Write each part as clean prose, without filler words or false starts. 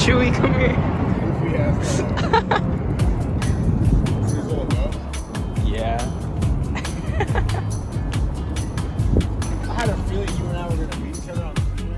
Chewy, come here. Goofy ass. This is all love. Yeah. I had a feeling you and I were gonna meet each other on the freeway.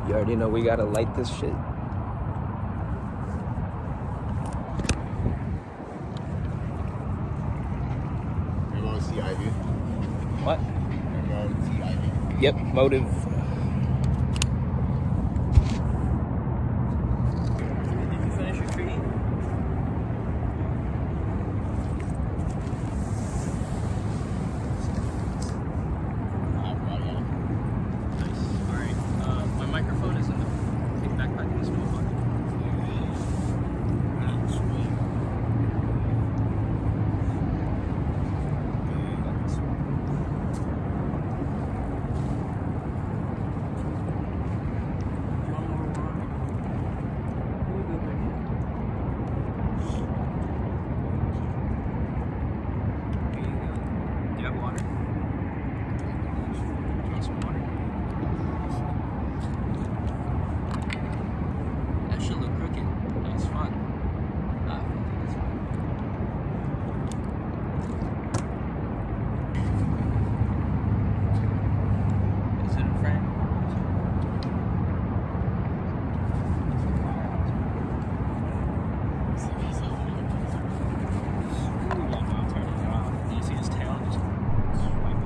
You already know we gotta light this shit. M-O-T-I-V. What? M-O-T-I-V. Yep, motive. Did you finish your tree? Nice. Alright. My microphone is in the backpack in the small pocket. Do you have water? Do you want some water? That should look crooked. That's fun. That's fun. Is it in frame? Do you see his tail? Just swipe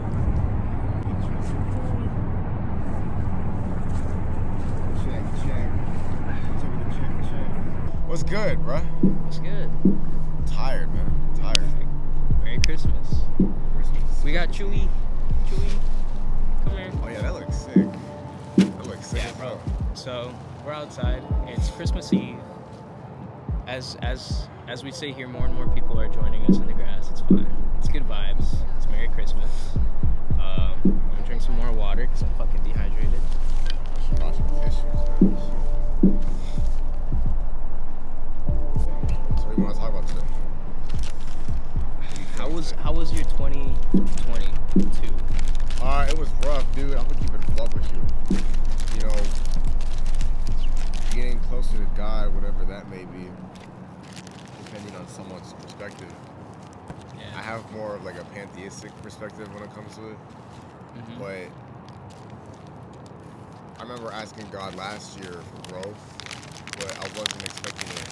What's good, bruh? It's good. Tired, man. Tired. Merry Christmas. Christmas. We got Chewy. Chewy, come here. Oh yeah, that looks sick. That looks sick. Yeah, bro. So we're outside. It's Christmas Eve. As we say here, more and more people are joining us in the grass. It's fine. It's good vibes. It's Merry Christmas. I'm gonna drink some more water because I'm fucking dehydrated. Wash some tissues, man. So what do you want to talk about today? How was your 2022? It was rough, dude. I'm gonna keep it a buck with you. You know, getting closer to God, whatever that may be, depending on someone's perspective. Yeah. I have more of like a pantheistic perspective when it comes to it. Mhm. But I remember asking God last year for growth, but I wasn't expecting it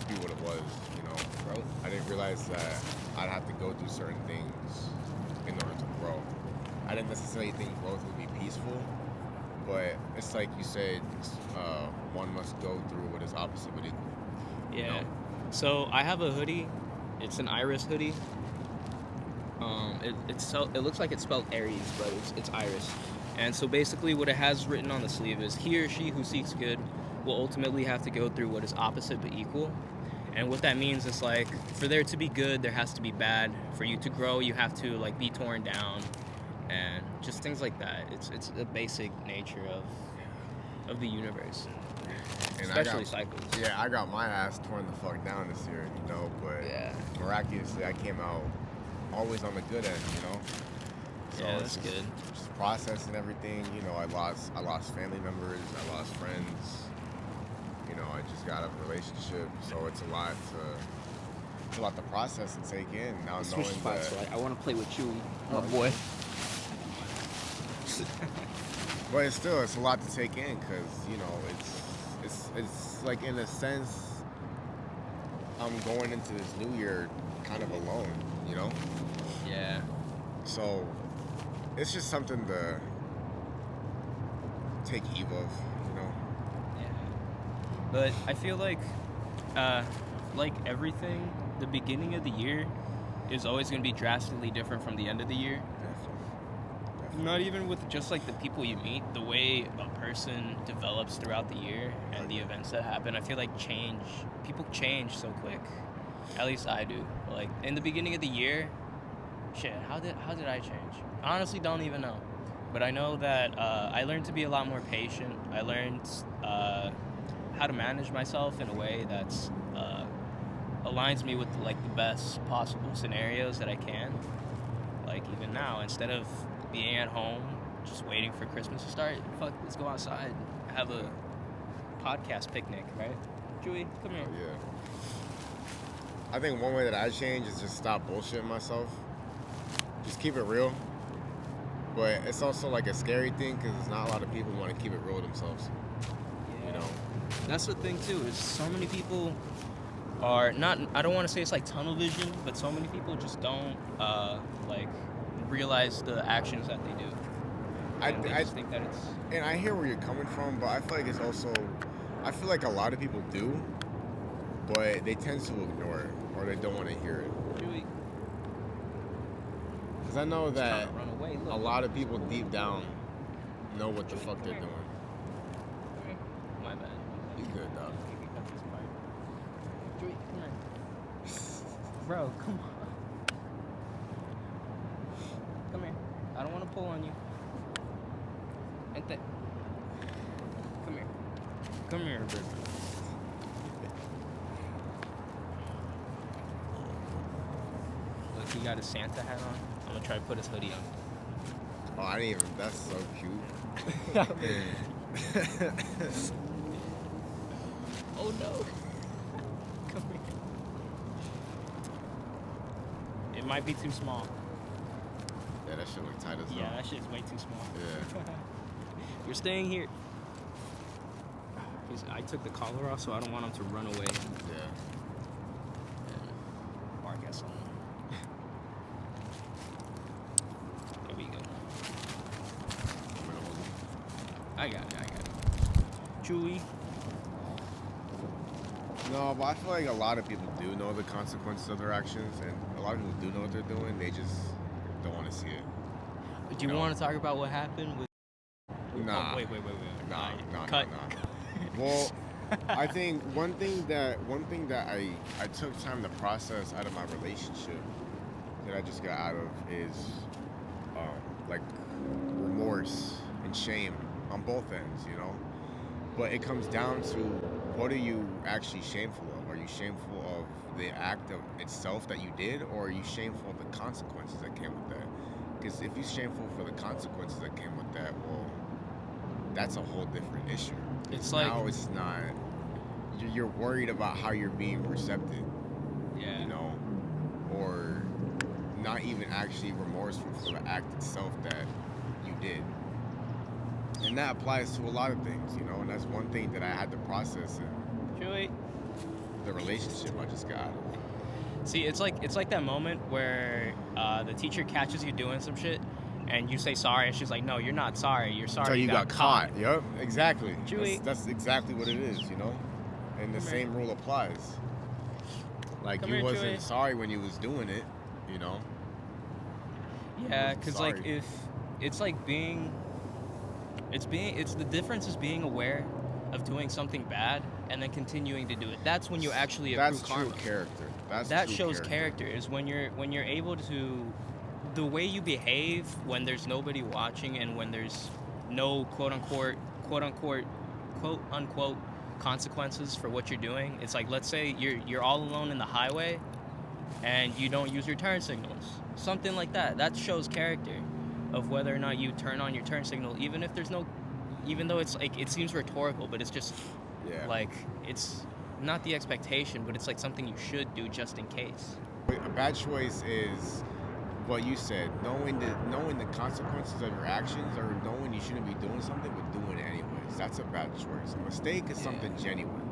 to be what it was, you know. Growth? I didn't realize that I'd have to go through certain things in order to grow. I didn't necessarily think growth would be peaceful, but it's like you said, one must go through what is opposite but equal. Yeah. You know? So I have a hoodie. It's an Iris hoodie. It looks like it's spelled Aries, but it's Iris. And so basically what it has written on the sleeve is, he or she who seeks good will ultimately have to go through what is opposite but equal. And what that means is, like, for there to be good, there has to be bad. For you to grow, you have to, like, be torn down, and just things like that. It's the basic nature of the universe, And especially cycles. Yeah, I got my ass torn the fuck down this year, you know, but Yeah. miraculously I came out always on the good end, you know. So Yeah, it's that's good. Just processing everything, you know. I lost family members, I lost friends. You know, I just got a relationship, so it's a lot to a lot to process and take in. Now Switch knowing spots, that, right? I want to play with Chewy, my Oh, boy. but it's a lot to take in because it's like in a sense I'm going into this new year kind of alone, you know. Yeah. So it's just something to take heed of, you know. Yeah. But I feel like everything, the beginning of the year is always going to be drastically different from the end of the year. Definitely. Not even with just like the people you meet, the way a person develops throughout the year and the events that happen. I feel like people change so quick. At least I do. Like in the beginning of the year, shit, how did I change? I honestly don't even know. But I know that I learned to be a lot more patient. I learned how to manage myself in a way that's aligns me with like the best possible scenarios that I can. Like even now, instead of being at home just waiting for Christmas to start, fuck, let's go outside, have a podcast picnic, right? Chewy, come here. Yeah. I think one way that I change is just stop bullshitting myself. Just keep it real. But it's also like a scary thing because not a lot of people want to keep it real with themselves. Yeah. You know? That's the thing too, is so many people are not, I don't want to say it's like tunnel vision, but so many people just don't like realize the actions that they do. I just think that it's... And I hear where you're coming from, but I feel like it's also, I feel like a lot of people do, but they tend to ignore it or they don't want to hear it. Chewy. Because I know that Run away. Look, a lot of people deep down know what the Chewy, fuck come they're here. doing. Come here. My bad. He's good, dog. You can cut this part. Chewy, come here. Bro, come on. Come here. I don't want to pull on you. Come here. Come here, bro. Look, he got his Santa hat on. I'm gonna try to put his hoodie on. Oh, I didn't even, that's so cute. Oh no. Come here. It might be too small. Yeah, that shit look tight as hell. Yeah, that shit's way too small. Yeah. You're staying here. I took the collar off, so I don't want him to run away Yeah. and bark at someone. There we go. I got it. Chewy. No, but I feel like a lot of people do know the consequences of their actions, and a lot of people do know what they're doing. They just don't want to see it. Do you want to talk about what happened with... Nah. Oh, wait. Nah. Cut. Well, I think one thing that I took time to process out of my relationship that I just got out of is like remorse and shame on both ends, you know. But it comes down to, what are you actually shameful of? Are you shameful of the act of itself that you did, or are you shameful of the consequences that came with that? Because if you're shameful for the consequences that came with that, well, that's a whole different issue. It's like... Now it's not, you're worried about how you're being perceived, Yeah. you know, or not even actually remorseful for the act itself that you did. And that applies to a lot of things, you know, and that's one thing that I had to process in Chewy. the relationship I just got out of. See, it's like that moment where the teacher catches you doing some shit, and you say sorry, and she's like, "No, you're not sorry. You're sorry. So you got caught. Yep, exactly. Chewy. That's exactly what it is, you know. And the same rule applies. Like, you wasn't sorry when you was doing it, you know. Yeah, because like Sorry. if it's like it's the difference is being aware of doing something bad and then continuing to do it. That's when you actually accrue That's karma. true character. That true shows character. Is when you're able to, the way you behave when there's nobody watching and when there's no quote unquote consequences for what you're doing. It's like, let's say you're all alone in the highway and you don't use your turn signals, something like that. That shows character of whether or not you turn on your turn signal, even though it's like, it seems rhetorical, but it's just Yeah. like, it's not the expectation, but it's like something you should do just in case. A bad choice is what you said, knowing the consequences of your actions, or knowing you shouldn't be doing something but doing it anyways. That's a bad choice. A mistake is something genuine.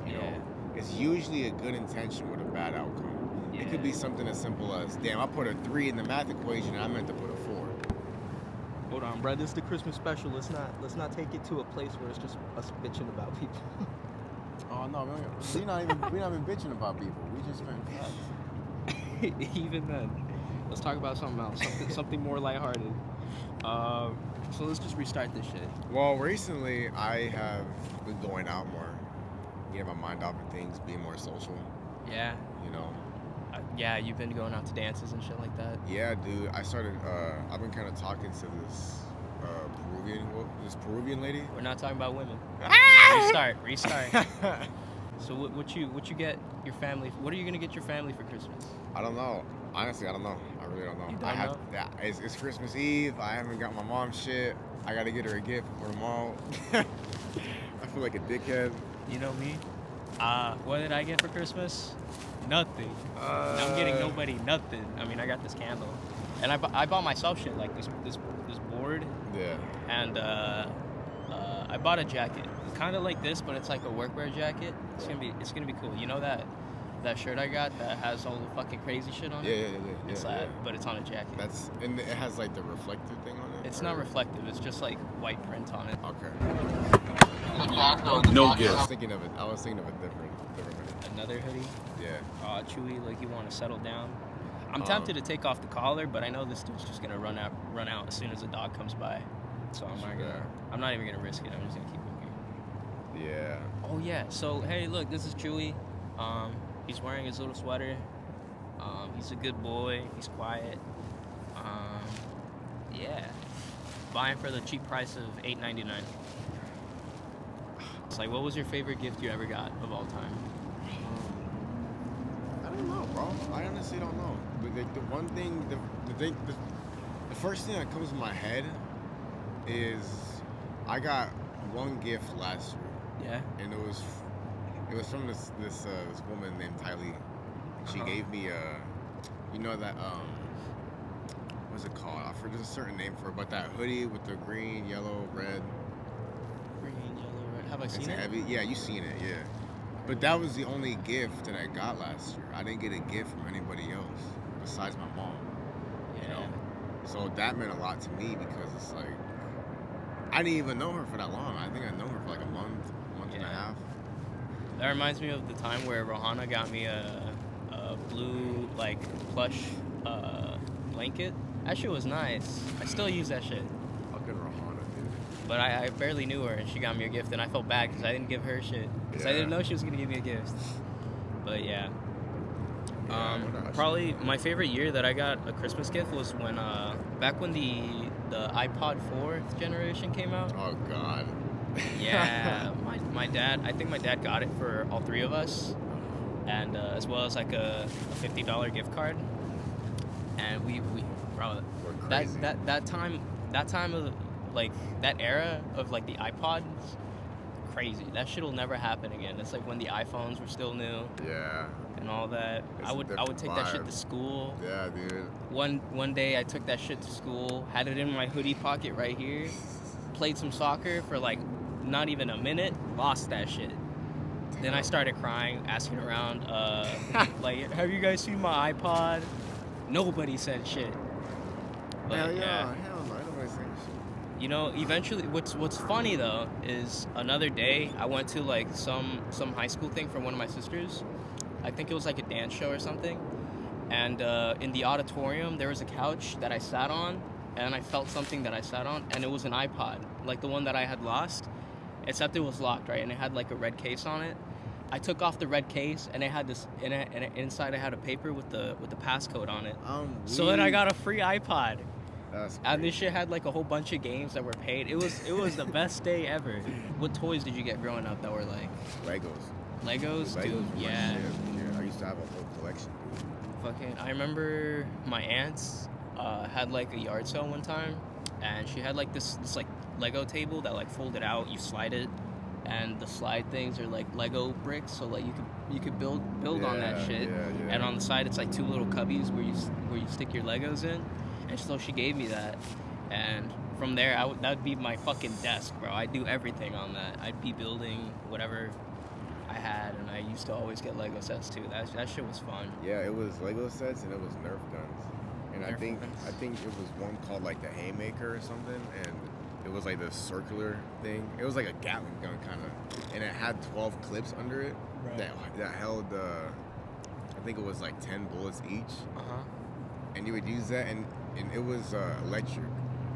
You know, it's usually a good intention with a bad outcome. It could be something as simple as, damn, I put a 3 in the math equation and I meant to put a 4. Hold on, bro. This is the Christmas special. Let's not take it to a place where it's just us bitching about people. Oh no, we're not even bitching about people. We just spent facts. Even then, let's talk about something else. Something more lighthearted. So let's just restart this shit. Well, recently I have been going out more, getting my mind off of things, being more social. Yeah. You know. Yeah, you've been going out to dances and shit like that. Yeah, dude. I've been kind of talking to this Peruvian lady. We're not talking about women. Restart. So what you get your family? What are you gonna get your family for Christmas? I don't know. Honestly, I don't know. I really don't know. You don't know? Yeah, it's Christmas Eve. I haven't got my mom shit. I gotta get her a gift for tomorrow. I feel like a dickhead. You know me. What did I get for Christmas? Nothing. I'm getting nobody nothing. I mean, I got this candle, and I bought myself shit like this board. Yeah. And I bought a jacket, kind of like this, but it's like a workwear jacket. It's gonna be cool. You know that shirt I got that has all the fucking crazy shit on it? Yeah. It's that, but it's on a jacket. And it has like the reflective thing on it? It's not reflective. It's just like white print on it. Okay. No gift. I was thinking of a different hoodie. Another hoodie. Yeah. Chewy, like you want to settle down. I'm tempted to take off the collar, but I know this dude's just gonna run out as soon as a dog comes by. So I'm not even gonna risk it. I'm just gonna keep him here. Yeah. Oh yeah. So hey, look, this is Chewy. He's wearing his little sweater. He's a good boy. He's quiet. Yeah. Buying for the cheap price of $8.99. It's like, what was your favorite gift you ever got of all time? I don't know, bro. I honestly don't know. But the one thing, the first thing that comes to my head is I got one gift last year. Yeah. And it was from this woman named Tylee. She gave me what's it called? I forget, there's a certain name for it, but that hoodie with the green, yellow, red. Green, yellow, red. Have I seen It's it? heavy. Yeah, you seen it. Yeah. But that was the only gift that I got last year. I didn't get a gift from anybody else besides my mom. Yeah. You know? So that meant a lot to me because it's like I didn't even know her for that long. I think I know her for like a month and a half. That reminds me of the time where Rohana got me a blue like plush blanket. That shit was nice. I still use that shit. Fucking Rohana, dude. But I barely knew her, and she got me a gift, and I felt bad because I didn't give her shit. Because I didn't know she was going to give me a gift. But yeah. Probably my favorite year that I got a Christmas gift was when, back when the iPod 4th generation came out. Oh, God. Yeah. my dad, I think my dad got it for all three of us. And as well as like a $50 gift card. And we bro, that time of like that era of like the iPods, crazy. That shit'll never happen again. It's like when the iPhones were still new. Yeah. And all that. I would take that shit to school. Yeah, dude. One day I took that shit to school, had it in my hoodie pocket right here, played some soccer for like not even a minute, lost that shit. Then I started crying, asking around, like, have you guys seen my iPod? Nobody said shit. But, Hell no, nobody saying shit. You know, eventually, what's funny though is another day I went to like some high school thing for one of my sisters. I think it was like a dance show or something. And in the auditorium there was a couch that I sat on, and I felt something that I sat on, and it was an iPod, like the one that I had lost, except it was locked, right? And it had like a red case on it. I took off the red case, and it had this, and inside I had a paper with the passcode on it. So then I got a free iPod. That's crazy. And this shit had like a whole bunch of games that were paid. It was the best day ever. What toys did you get growing up that were like Legos, dude? Were my Yeah. shit. I used to have a whole collection, dude. Fucking, I remember my aunts had like a yard sale one time, and she had like this like Lego table that like folded out. You slide it, and the slide things are like Lego bricks, so like you could build on that shit. Yeah. And on the side, it's like 2 little cubbies where you stick your Legos in. And so she gave me that, and from there, that would be my fucking desk, bro. I'd do everything on that. I'd be building whatever I had, and I used to always get Lego sets too. That shit was fun. Yeah, it was Lego sets and it was Nerf guns. And I Nerf think guns. it was one called like the Haymaker or something, and it was like this circular thing. It was like a Gatling gun kind of, and it had 12 clips under it that held I think it was like 10 bullets each. And you would use that, and it was electric.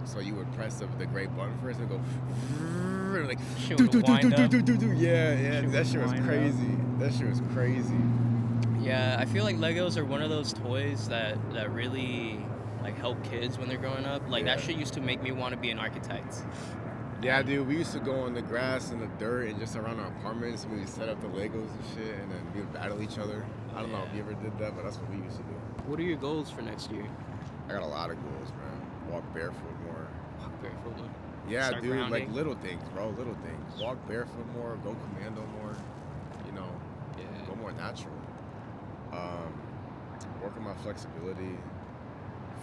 So you would press the gray button first and go, and like, yeah. That shit was crazy. That shit was crazy. Yeah, I feel like Legos are one of those toys that really like help kids when they're growing up. Like that shit used to make me want to be an architect. Yeah, dude, we used to go on the grass and the dirt and just around our apartments, and we would set up the Legos and shit, and then we would battle each other. I don't know if you ever did that, but that's what we used to do. What are your goals for next year? I got a lot of goals, man. Walk barefoot more. Walk barefoot more? Yeah, Start dude, grounding. like little things, bro, little things. Walk barefoot more, go commando more, go more natural. Work on my flexibility,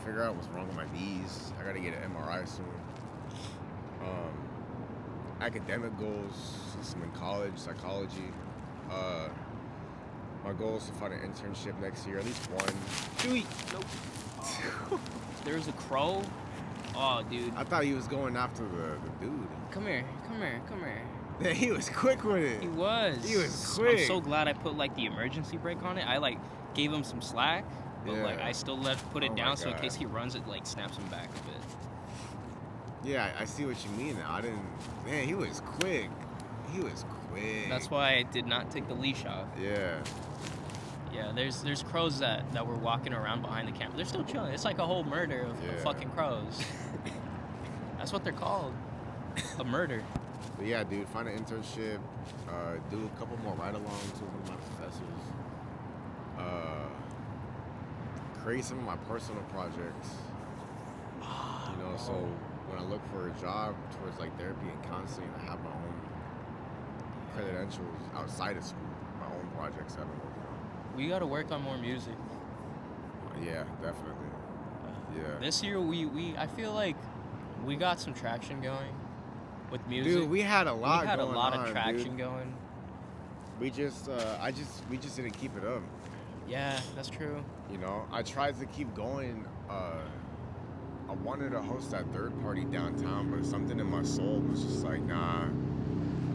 figure out what's wrong with my knees. I gotta get an MRI soon. Academic goals, since I'm in college, psychology. My goal is to find an internship next year, at least one. Chewy! Nope. There's a crow. Oh, dude. I thought he was going after the dude. Come here. Yeah, he was quick with it. He was quick. I'm so glad I put like the emergency brake on it. I like gave him some slack, but like I still put it down so in case he runs it like snaps him back a bit. Yeah, I see what you mean now. Man, he was quick. That's why I did not take the leash off. Yeah. Yeah, there's crows that were walking around behind the camera. They're still chilling. It's like a whole murder of fucking crows. That's what they're called. A murder. But yeah, dude, find an internship, do a couple more ride-alongs with one of my professors, create some of my personal projects, so when I look for a job towards like therapy and counseling, I have my own credentials outside of school, my own projects I've been working on. We gotta work on more music. Yeah, definitely. Yeah. This year I feel like we got some traction going with music. Dude, we had a lot of traction going. We just we just didn't keep it up. Yeah, that's true. I tried to keep going. I wanted to host that third party downtown, but something in my soul was just like, nah,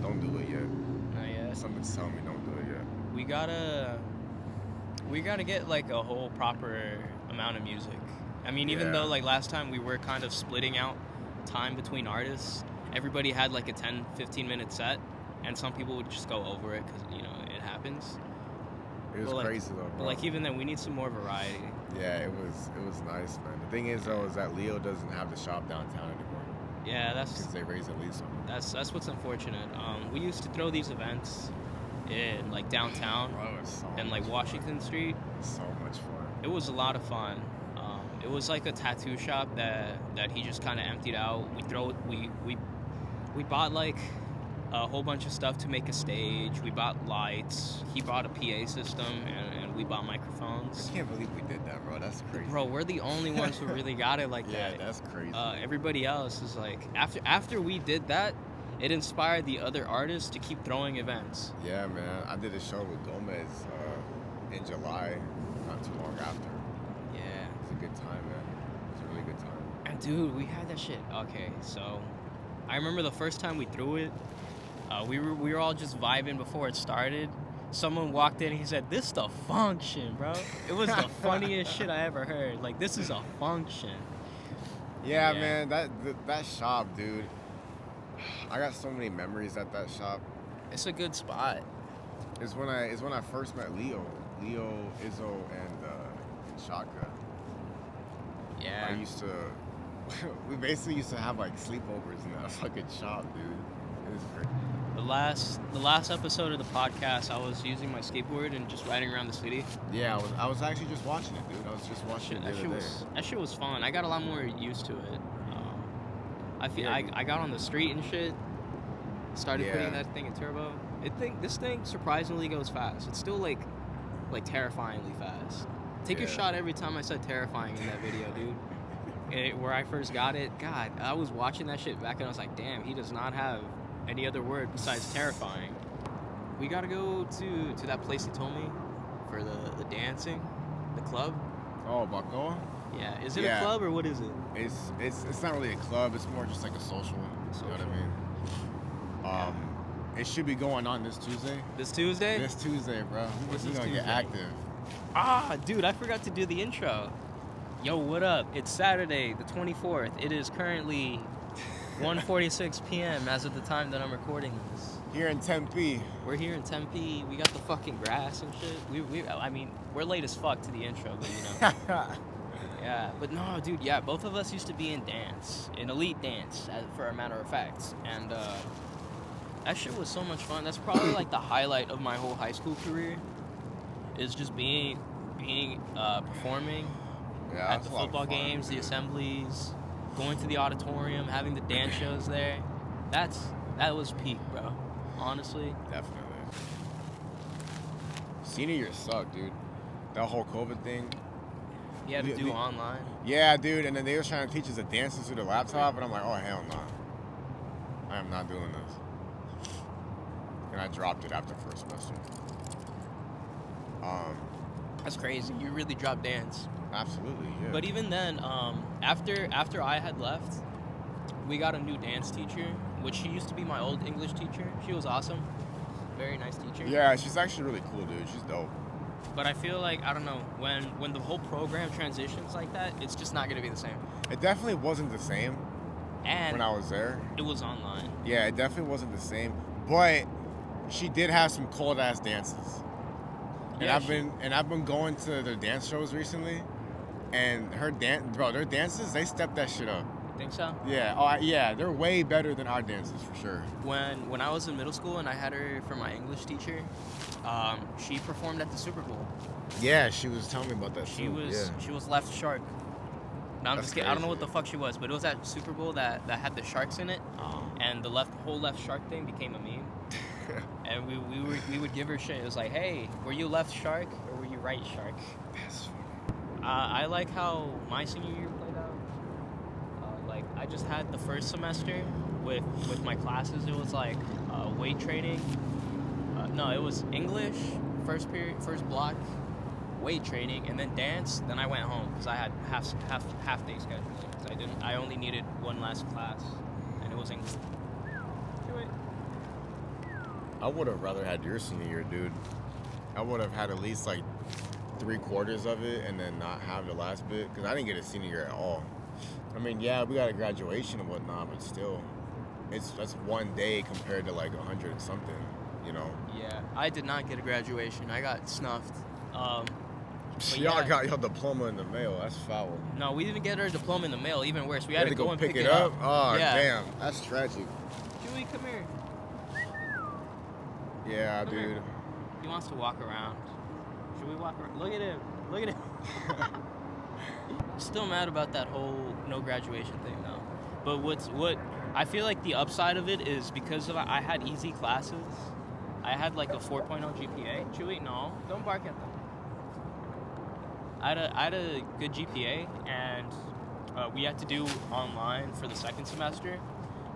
don't do it yet. Not yet. Something's telling me don't do it yet. We gotta get like a whole proper amount of music. I mean, even though like last time we were kind of splitting out time between artists, everybody had like a 10-15 minute set, and some people would just go over it because it happens. It was crazy though, bro. But like even then, we need some more variety. Yeah, it was nice, man. The thing is though, is that Leo doesn't have the shop downtown anymore. Yeah, because they raised the lease on it. That's what's unfortunate. We used to throw these events in like downtown and like Washington Street. So much fun. It was a lot of fun. It was like a tattoo shop that he just kind of emptied out. We bought like a whole bunch of stuff to make a stage. We bought lights. He bought a PA system, and we bought microphones. I can't believe we did that, bro. That's crazy. Bro, we're the only ones who really got it like that. Yeah, that's crazy. Everybody else is like, after we did that, it inspired the other artists to keep throwing events. Yeah, man. I did a show with Gomez in July, not too long after. Yeah. It was a good time, man. It was a really good time. And dude, we had that shit. Okay, so I remember the first time we threw it, we were all just vibing before it started. Someone walked in and he said, "This the function, bro." It was the funniest shit I ever heard. Like, this is a function. Yeah, man. That shop, dude. I got so many memories at that shop. It's a good spot. It's when I first met Leo, Izzo, and Shaka. Yeah. We basically used to have like sleepovers in that fucking shop, dude. It was great. The last episode of the podcast, I was using my skateboard and just riding around the city. Yeah, I was actually just watching it, dude. I was just watching it the other day. That shit was fun. I got a lot more used to it. I got on the street and shit. started putting that thing in turbo. This thing surprisingly goes fast. It's still like terrifyingly fast. Take a shot every time I said terrifying in that video, dude. Where I first got it, God, I was watching that shit back and I was like, damn, he does not have any other word besides terrifying. We gotta go to that place he told me for the dancing, the club. Oh, Bacoa? Yeah. Is it a club or what is it? It's not really a club. It's more just like a social. You know what I mean? It should be going on this Tuesday. This Tuesday? This Tuesday, bro. We're gonna get active. Ah, dude, I forgot to do the intro. Yo, what up? It's Saturday, the 24th. It is currently 1:46 p.m. as of the time that I'm recording this. Here in Tempe. We're here in Tempe. We got the fucking grass and shit. I mean, we're late as fuck to the intro, but you know. Yeah, but no, dude, both of us used to be in elite dance, for a matter of fact. And that shit was so much fun. That's probably like the highlight of my whole high school career, is just performing at the football games, the assemblies, going to the auditorium, having the dance shows there. That was peak, bro. Honestly. Definitely. Senior year sucked, dude. That whole COVID thing. You had to do online. Yeah, dude. And then they were trying to teach us the dances through the laptop, and I'm like, oh hell no. I am not doing this. And I dropped it after first semester. That's crazy. You really dropped dance. Absolutely, yeah. But even then, after I had left, we got a new dance teacher, which she used to be my old English teacher. She was awesome. Very nice teacher. Yeah, she's actually really cool, dude. She's dope. But I feel like, I don't know, when the whole program transitions like that, it's just not going to be the same. It definitely wasn't the same when I was there. It was online. Yeah, it definitely wasn't the same. But she did have some cold-ass dances. And I've been going to their dance shows recently, and their dances, they stepped that shit up. Think so? Yeah. They're way better than our dances for sure. When I was in middle school and I had her for my English teacher, she performed at the Super Bowl. Yeah, she was telling me about that. She was left shark. No, I'm just kidding. I don't know what the fuck she was, but it was that Super Bowl that had the sharks in it, and the whole left shark thing became a meme. And we would give her shit. It was like, hey, were you left shark or were you right shark? That's funny. I like how my senior year played out. I just had the first semester with my classes. It was like weight training. No, it was English first period, first block, weight training, and then dance. Then I went home because I had half day scheduling. I only needed one last class, and it was English. I would have rather had your senior year, dude. I would have had at least like 3/4 of it and then not have the last bit, because I didn't get a senior year at all. I mean, yeah, we got a graduation and whatnot, but still, that's one day compared to like 100 and something, you know? Yeah, I did not get a graduation. I got snuffed. Y'all got your diploma in the mail. That's foul. No, we didn't get our diploma in the mail. Even worse, we had to go and pick it up. up. Oh, yeah. Damn. That's tragic. Chewy, come here. Yeah, dude. Here. He wants to walk around. Should we walk around? Look at him. Look at him. Still mad about that whole no graduation thing, though. But what I feel like the upside of it is because I had easy classes. I had like a 4.0 GPA. Chewy, no, don't bark at them. I had a good GPA, and we had to do online for the second semester.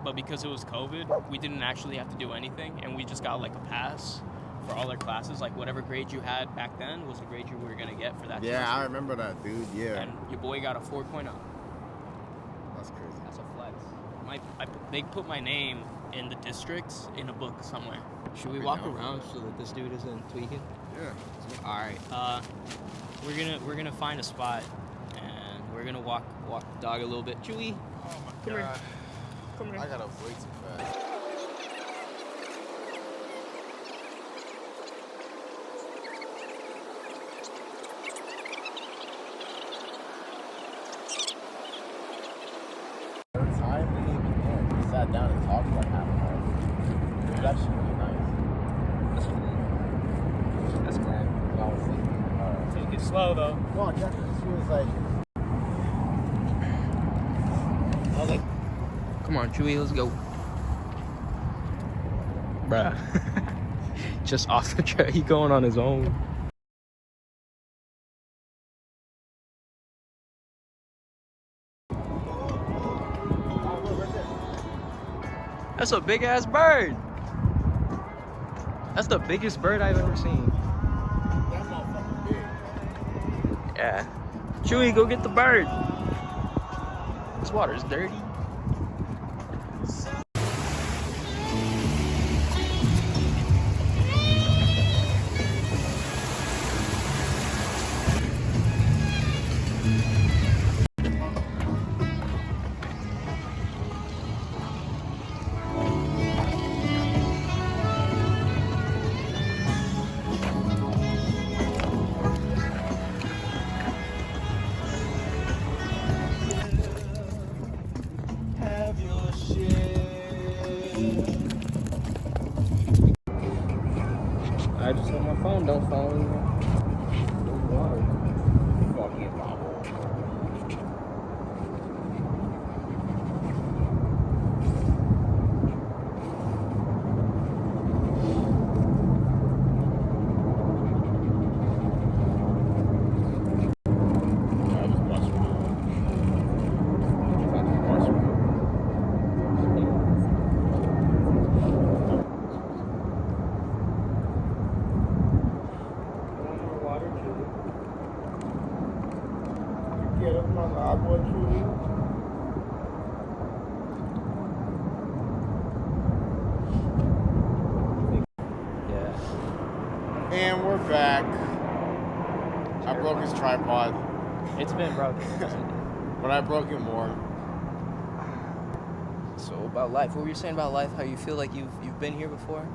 But because it was COVID, we didn't actually have to do anything, and we just got like a pass for all our classes. Like whatever grade you had back then was the grade you were gonna get for that. Yeah, semester. I remember that, dude. Yeah. And your boy got a 4.0. That's crazy. That's a flex. They put my name in the district in a book somewhere. Should we walk around so that this dude isn't tweaking? Yeah. All right. We're gonna find a spot, and we're gonna walk the dog a little bit. Chewy, oh my come God. here. Come here. I got up way too fast. Time didn't even end. We sat down and talked for like half an hour. It was actually really nice. That's cool. And I was thinking, take it slow though. come on, Jeffrey. She was like, come on, Chewy, let's go. bruh. Just off the trail, he going on his own. That's a big ass bird. That's the biggest bird I've ever seen. That motherfucker big. Yeah. Chewy, go get the bird. This water's dirty. I just hope my phone don't fall in the water. Fucking bobble. Yeah. And we're back. I broke his tripod, It's been broken. but I broke it more. So about life, what were you saying about life? How you feel like you've been here before?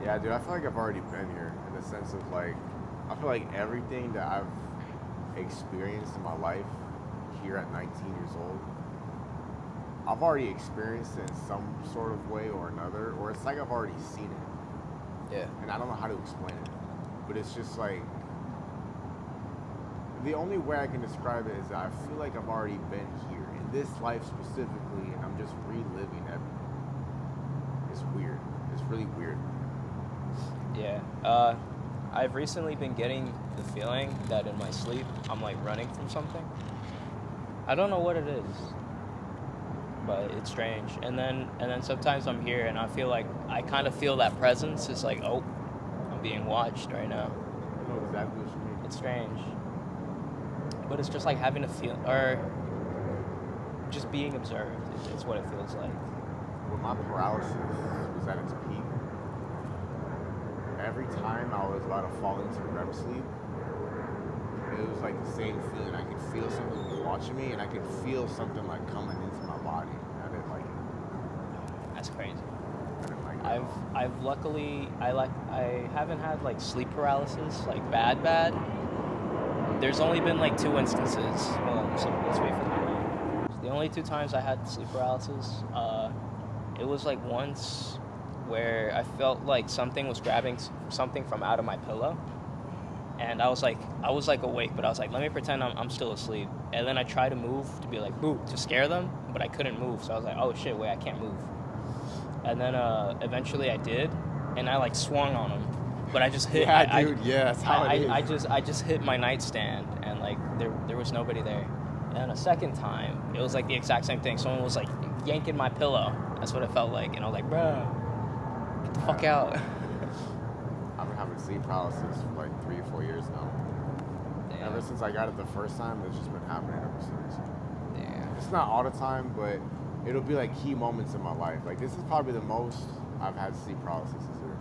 Yeah, dude, I feel like I've already been here in the sense of like, I feel like everything that I've experienced in my life here at 19 years old, I've already experienced it in some sort of way or another, or it's like I've already seen it. Yeah. And I don't know how to explain it, but it's just like, the only way I can describe it is that I feel like I've already been here in this life specifically, and I'm just reliving everything. It's weird. It's really weird. Yeah. I've recently been getting the feeling that in my sleep I'm like running from something. I don't know what it is, but it's strange. And then sometimes I'm here and I feel like I kind of feel that presence. It's like, oh, I'm being watched right now. I know exactly what you mean. It's strange, but it's just like having a feel or just being observed. It's what it feels like. When my paralysis was at its peak, every time I was about to fall into REM sleep, it was like the same feeling. I could feel something was watching me, and I could feel something like coming into my body. I didn't like it. That's crazy. I didn't like it. I've luckily I haven't had like sleep paralysis like bad. There's only been like 2 instances. So let's wait for the moment. The only 2 times I had sleep paralysis, it was like once where I felt like something was grabbing something from out of my pillow, and I was like awake, but I was like, let me pretend I'm still asleep, and then I tried to move to be like boo to scare them, but I couldn't move, so I was like, oh shit, wait, I can't move, and then eventually I did, and I like swung on them, but I just hit. Yeah, dude. Yeah, that's how it is. I just hit my nightstand, and like there was nobody there. And a second time, it was like the exact same thing. Someone was like yanking my pillow. That's what it felt like, and I was like, bro, get the fuck out. I've been having sleep paralysis for like 3 or 4 years now. Damn. Ever since I got it the first time, it's just been happening ever since. Damn. It's not all the time, but it'll be like key moments in my life. Like this is probably the most I've had sleep paralysis this year.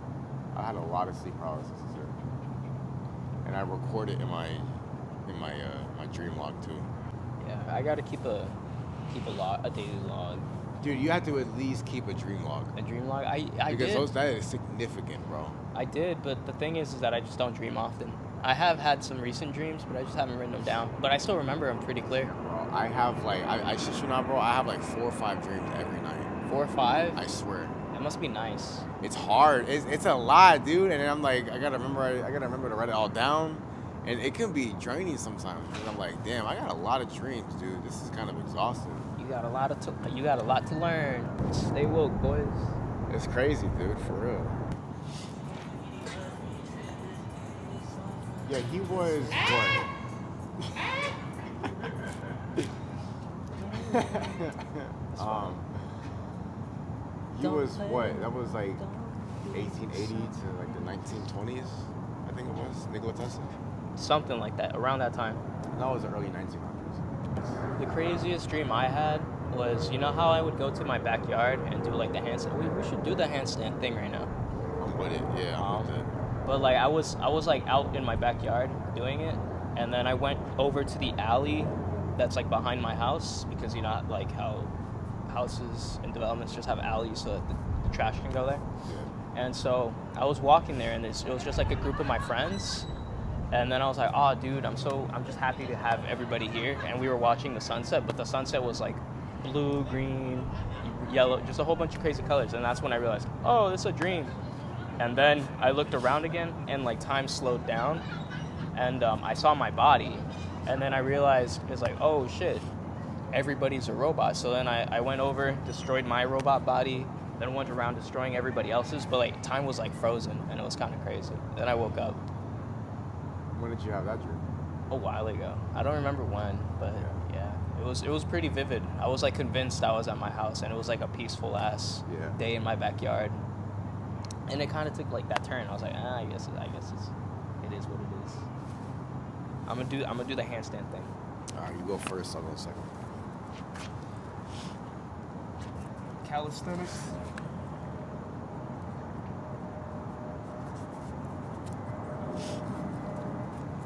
I had a lot of sleep paralysis this year, and I record it in my dream log too. Yeah, I gotta keep a daily log. Dude, you have to at least keep a dream log. A dream log. I Because did. that is significant, bro. I did, but the thing is that I just don't dream often. I have had some recent dreams, but I just haven't written them down. But I still remember them pretty clear. Bro, I have like I shit you not, bro. I have like 4 or 5 dreams every night. 4 or 5. I swear. That must be nice. It's hard. It's a lot, dude. And then I'm like, I gotta remember to write it all down. And it can be draining sometimes. Because I'm like, damn, I got a lot of dreams, dude. This is kind of exhausting. You got a lot to learn. Stay woke, boys. It's crazy, dude, for real. Yeah, he was what? He was what? That was like 1880 to like the 1920s, I think it was. Nikola Tesla. Something like that, around that time. That was the early 1900s. The craziest dream I had was, you know how I would go to my backyard and do like the handstand? We should do the handstand thing right now. I'm with it. Yeah, I'm with it. But like I was like out in my backyard doing it, and then I went over to the alley that's like behind my house, because you know like how houses and developments just have alleys so that the trash can go there. Yeah. And so I was walking there, and it was just like a group of my friends. And then I was like, oh, dude, I'm just happy to have everybody here. And we were watching the sunset, but the sunset was like blue, green, yellow, just a whole bunch of crazy colors. And that's when I realized, oh, it's a dream. And then I looked around again, and like time slowed down, and I saw my body. And then I realized, it's like, oh shit, everybody's a robot. So then I went over, destroyed my robot body, then went around destroying everybody else's. But like time was like frozen, and it was kind of crazy. Then I woke up. When did you have that dream? A while ago. I don't remember when, but yeah, it was pretty vivid. I was like convinced I was at my house, and it was like a peaceful ass day in my backyard. And it kind of took like that turn. I was like, I guess it is what it is. I'm gonna do the handstand thing. All right, you go first. I'll go second. Calisthenics.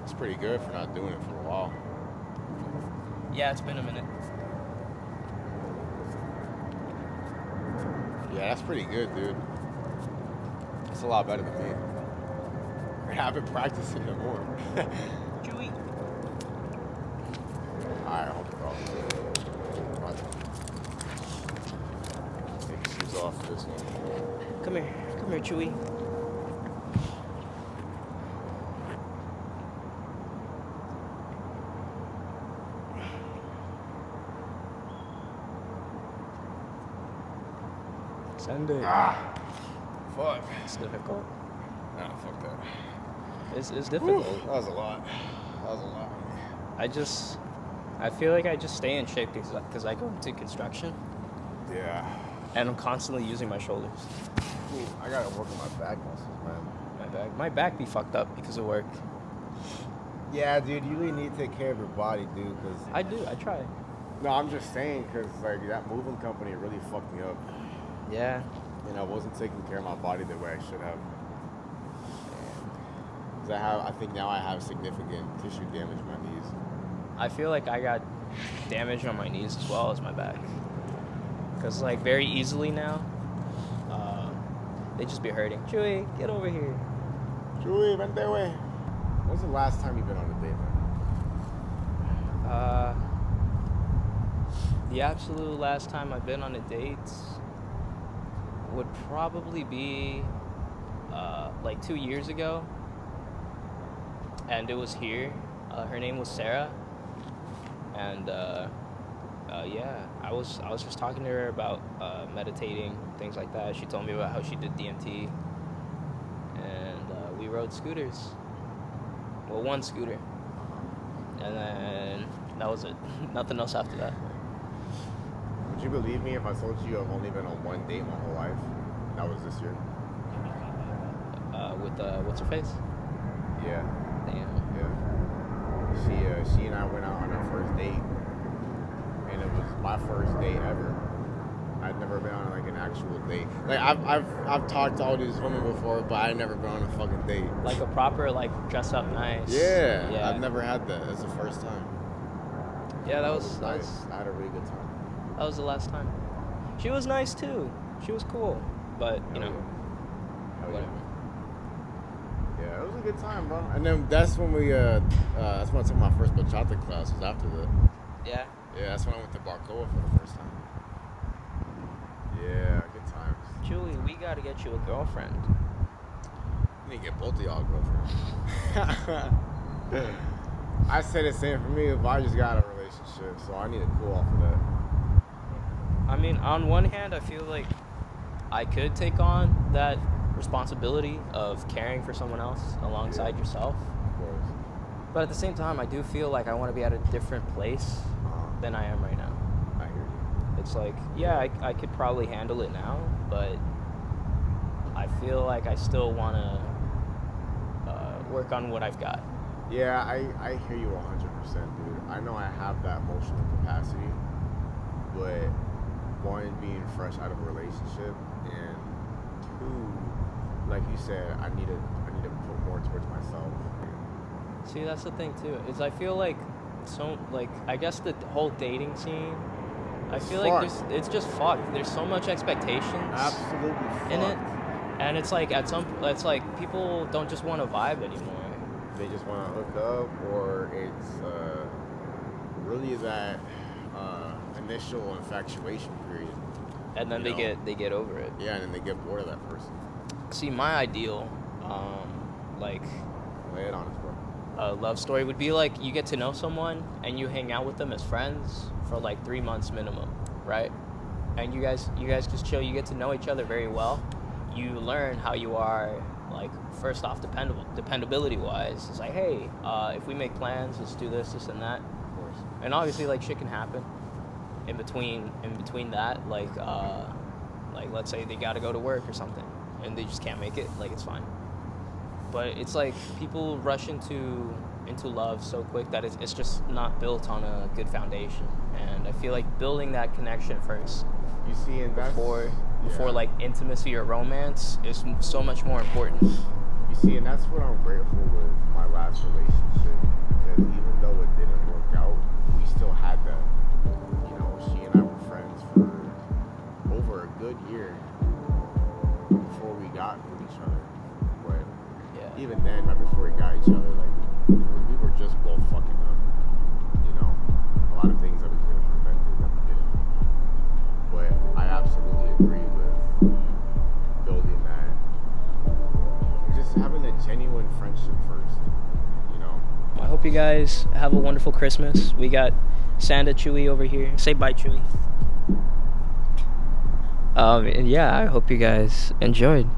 It's pretty good for not doing it for a while. Yeah, it's been a minute. Yeah, that's pretty good, dude. It's a lot better than me. I've been practicing it more. Chewy. Alright, hold it off. Take your shoes off for this one. Come here, Chewy. Send it. Fuck. It's difficult. Nah, fuck that. It's difficult. That was a lot. I feel like I just stay in shape because I go into construction. Yeah. And I'm constantly using my shoulders. Ooh, I gotta work on my back muscles, man. My back be fucked up because of work. Yeah, dude, you really need to take care of your body, dude, because... I do. I try. No, I'm just saying, because, like, that moving company really fucked me up. Yeah. And I wasn't taking care of my body the way I should have. Because I think now I have significant tissue damage in my knees. I feel like I got damage on my knees as well as my back. Because, like, very easily now, they just be hurting. Chewy, get over here. Chewy, vente, wey. When's the last time you've been on a date, man? The absolute last time I've been on a date would probably be like 2 years ago, and it was here. Her name was Sarah, and yeah, I was just talking to her about meditating, things like that. She told me about how she did DMT, and we rode scooters. Well, one scooter, and then that was it. Nothing else after that. Would you believe me if I told you I've only been on one date my whole life? That was this year. With what's her face? Yeah. Damn. Yeah. She and I went out on our first date, and it was my first date ever. I'd never been on like an actual date. Like I've talked to all these women before, but I'd never been on a fucking date. Like a proper like dress up nice. Yeah. I've never had that. It's the first time. Yeah, that was nice. I had a really good time. That was the last time. She was nice too. She was cool, but you know, whatever. Yeah, it was a good time, bro. And then that's when that's when I took my first bachata class. Was after that. Yeah. Yeah, that's when I went to Barcoa for the first time. Yeah, good times. Chewy, we gotta get you a girlfriend. You need to get both of y'all girlfriends. I say the same for me if I just got a relationship, so I need to cool off of that. I mean, on one hand, I feel like I could take on that responsibility of caring for someone else alongside yourself. Of course. But at the same time, I do feel like I want to be at a different place than I am right now. I hear you. It's like, yeah, I could probably handle it now, but I feel like I still want to work on what I've got. Yeah, I hear you 100%, dude. I know I have that emotional capacity, but one, being fresh out of a relationship, and two, like you said, I need to put more towards myself. See, that's the thing too. Is I feel like I guess the whole dating scene, I feel like it's just fucked. There's so much expectations Absolutely in it, fucked. and it's like it's like people don't just want to vibe anymore. They just want to hook up, or it's really that initial infatuation period. And then they get over it. Yeah, and then they get bored of that person. See, my ideal, like, Lay it on us, bro. love story would be like you get to know someone and you hang out with them as friends for like 3 months minimum, right? And you guys just chill. You get to know each other very well. You learn how you are, like, first off, dependability wise. It's like, hey, if we make plans, let's do this and that. Of course. And obviously, like, shit can happen in between that. Like let's say they got to go to work or something and they just can't make it. Like, it's fine. But it's like people rush into love so quick that it's just not built on a good foundation. And I feel like building that connection first, You see, and that's before like intimacy or romance, is so much more important. You see, and that's what I'm grateful with my last relationship, because even though it didn't work out, we still had that. You know, she and I were friends for over a good year before we got with each other. But Yeah. even then, right before we got each other, like we were just both fucking up. You know, a lot of things that we could have prevented that we didn't. But I absolutely agree with building that, just having a genuine friendship first, you know. I hope you guys have a wonderful Christmas. We got Santa Chewy over here. Say bye, Chewy. And yeah, I hope you guys enjoyed.